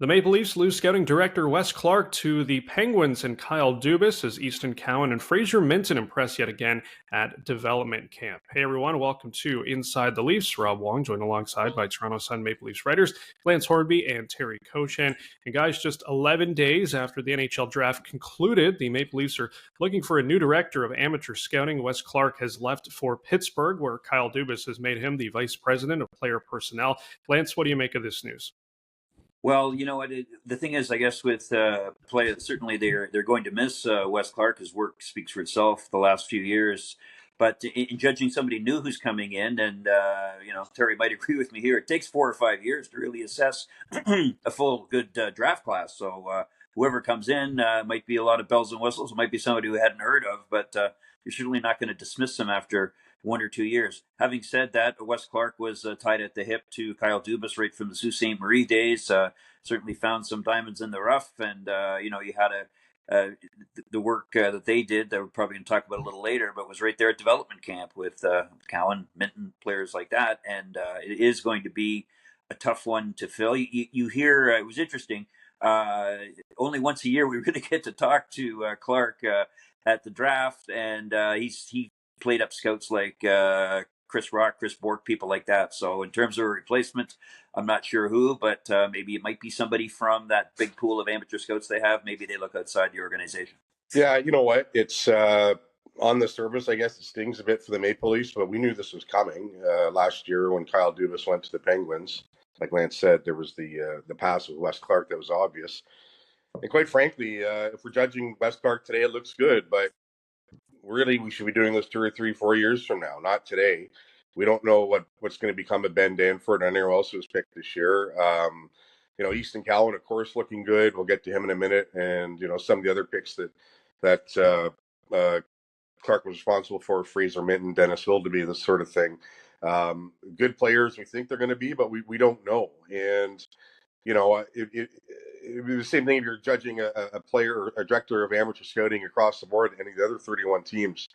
The Maple Leafs lose scouting director Wes Clark to the Penguins and Kyle Dubas as Easton, Cowan, and Fraser Minten impress yet again at development camp. Hey everyone, welcome to Inside the Leafs. Rob Wong joined alongside by Toronto Sun Maple Leafs writers Lance Hornby and Terry Koshan. And guys, just 11 days after the NHL draft concluded, the Maple Leafs are looking for a new director of amateur scouting. Wes Clark has left for Pittsburgh, where Kyle Dubas has made him the vice president of player personnel. Lance, what do you make of this news? Well, you know what? The thing is, I guess with players, certainly they're going to miss Wes Clark. His work speaks for itself the last few years. But in judging somebody new who's coming in, and Terry might agree with me here, it takes 4 or 5 years to really assess a full good draft class. So whoever comes in might be a lot of bells and whistles. It might be somebody who hadn't heard of, but you're certainly not going to dismiss them after 1 or 2 years. Having said that, Wes Clark was tied at the hip to Kyle Dubas right from the Sault Ste. Marie days. Certainly found some diamonds in the rough, and you had the work that they did that we're probably going to talk about a little later, but was right there at development camp with Cowan, Minten, players like that, and it is going to be a tough one to fill. You hear it was interesting. Only once a year we really get to talk to Clark at the draft, and he played up scouts like Chris Rock, Chris Bork, people like that. So in terms of a replacement, I'm not sure who, but maybe it might be somebody from that big pool of amateur scouts they have. Maybe they look outside the organization. Yeah, you know what? It's on the surface, I guess it stings a bit for the Maple Leafs, but we knew this was coming last year when Kyle Dubas went to the Penguins. Like Lance said, there was the pass with Wes Clark that was obvious. And quite frankly, if we're judging Wes Clark today, it looks good, but really we should be doing this 2 or 3, 4 years from now, not today. We don't know what's going to become of Ben Danford and anyone else who was picked this year. Easton Cowan, of course, looking good. We'll get to him in a minute. And, some of the other picks that Clark was responsible for, Fraser, Minten, Dennis Wilderby, this sort of thing. Good players we think they're going to be, but we don't know. And, it'd be the same thing if you're judging a player or a director of amateur scouting across the board, any of the other 31 teams.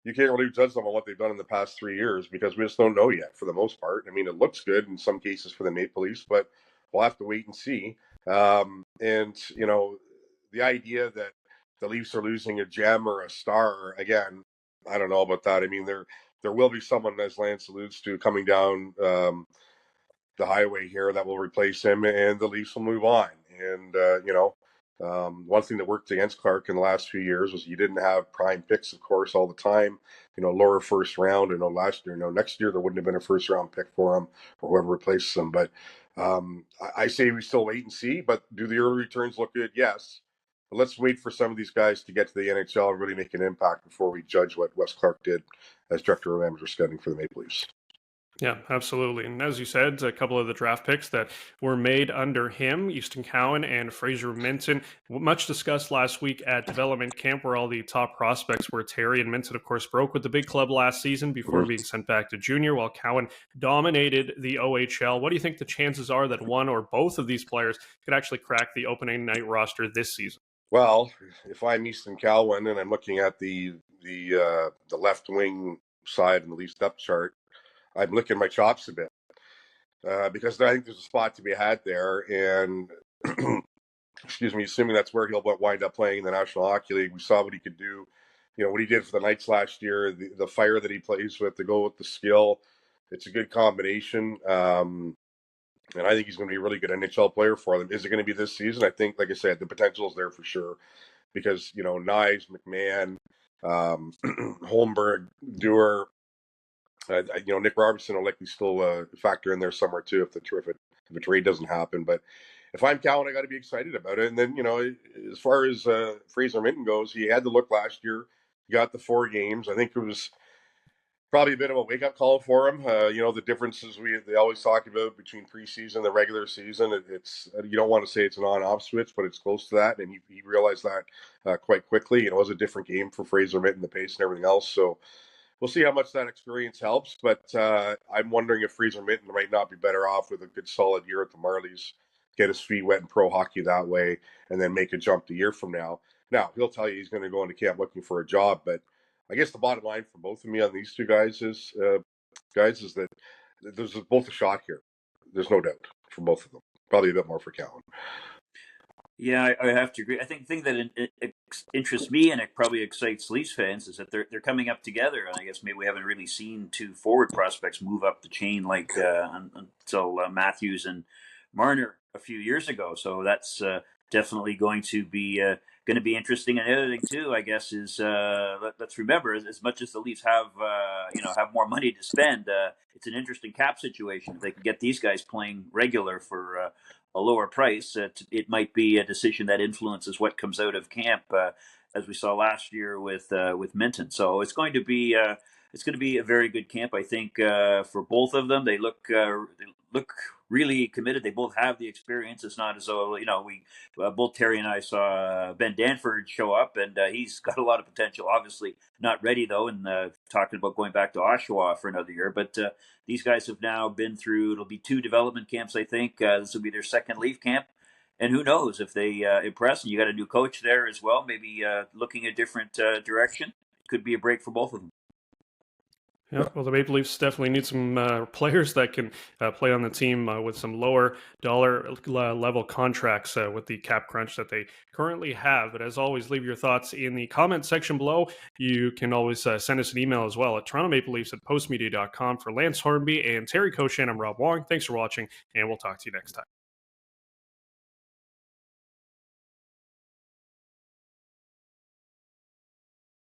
You can't really judge them on what they've done in the past 3 years because we just don't know yet for the most part. I mean, it looks good in some cases for the Maple Leafs, but we'll have to wait and see. The idea that the Leafs are losing a gem or a star, again, I don't know about that. I mean, there will be someone, as Lance alludes to, coming down the highway here that will replace him, and the Leafs will move on. And, one thing that worked against Clark in the last few years was you didn't have prime picks, of course, all the time. Lower first round. Last year, next year there wouldn't have been a first round pick for him or whoever replaces him. But I say we still wait and see. But do the early returns look good? Yes. But let's wait for some of these guys to get to the NHL and really make an impact before we judge what Wes Clark did as director of amateur scouting for the Maple Leafs. Yeah, absolutely. And as you said, a couple of the draft picks that were made under him, Easton Cowan and Fraser Minten, much discussed last week at development camp where all the top prospects were. Terry and Minten, of course, broke with the big club last season before being sent back to junior, while Cowan dominated the OHL. What do you think the chances are that one or both of these players could actually crack the opening night roster this season? Well, if I'm Easton Cowan and I'm looking at the left wing side in the Leafs depth chart, I'm licking my chops a bit because I think there's a spot to be had there. And excuse me, assuming that's where he'll wind up playing in the National Hockey League, we saw what he could do. What he did for the Knights last year, the fire that he plays with, to go with the skill. It's a good combination. And I think he's going to be a really good NHL player for them. Is it going to be this season? I think, like I said, the potential is there for sure because, Knies, McMahon, Holmberg, Dewar, Nick Robertson will likely still factor in there somewhere too if the trade doesn't happen. But if I'm Cowan, I got to be excited about it. And then as far as Fraser Minten goes, he had the look last year. He got the 4 games. I think it was probably a bit of a wake up call for him. The differences they always talk about between preseason and the regular season. It's you don't want to say it's an on-off switch, but it's close to that. And he realized that quite quickly. It was a different game for Fraser Minten, the pace and everything else. So we'll see how much that experience helps, but I'm wondering if Fraser Minten might not be better off with a good solid year at the Marlies, get his feet wet in pro hockey that way, and then make a jump a year from now. Now, he'll tell you he's going to go into camp looking for a job, but I guess the bottom line for both of me on these two guys is that there's both a shot here. There's no doubt for both of them. probably a bit more for Cowan. Yeah, I have to agree. I think the thing that interests me and it probably excites Leafs fans is that they're coming up together, and I guess maybe we haven't really seen two forward prospects move up the chain like until Matthews and Marner a few years ago. So that's definitely going to be interesting. And the other thing too, I guess, is let's remember as much as the Leafs have have more money to spend, it's an interesting cap situation. If they can get these guys playing regular for a lower price, it might be a decision that influences what comes out of camp, as we saw last year with Minten. So it's going to be a very good camp, I think, for both of them. They look really committed. They both have the experience. It's not as though we both Terry and I saw Ben Danford show up, and he's got a lot of potential. Obviously, not ready though, and talking about going back to Oshawa for another year, but. These guys have now been through, it'll be 2 development camps, I think. This will be their second Leaf camp. And who knows if they impress. And you got a new coach there as well, maybe looking a different direction. Could be a break for both of them. Yeah, well, the Maple Leafs definitely need some players that can play on the team with some lower dollar level contracts with the cap crunch that they currently have. But as always, leave your thoughts in the comment section below. You can always send us an email as well at torontomapleleafs@postmedia.com. For Lance Hornby and Terry Koshan, I'm Rob Wong. Thanks for watching, and we'll talk to you next time.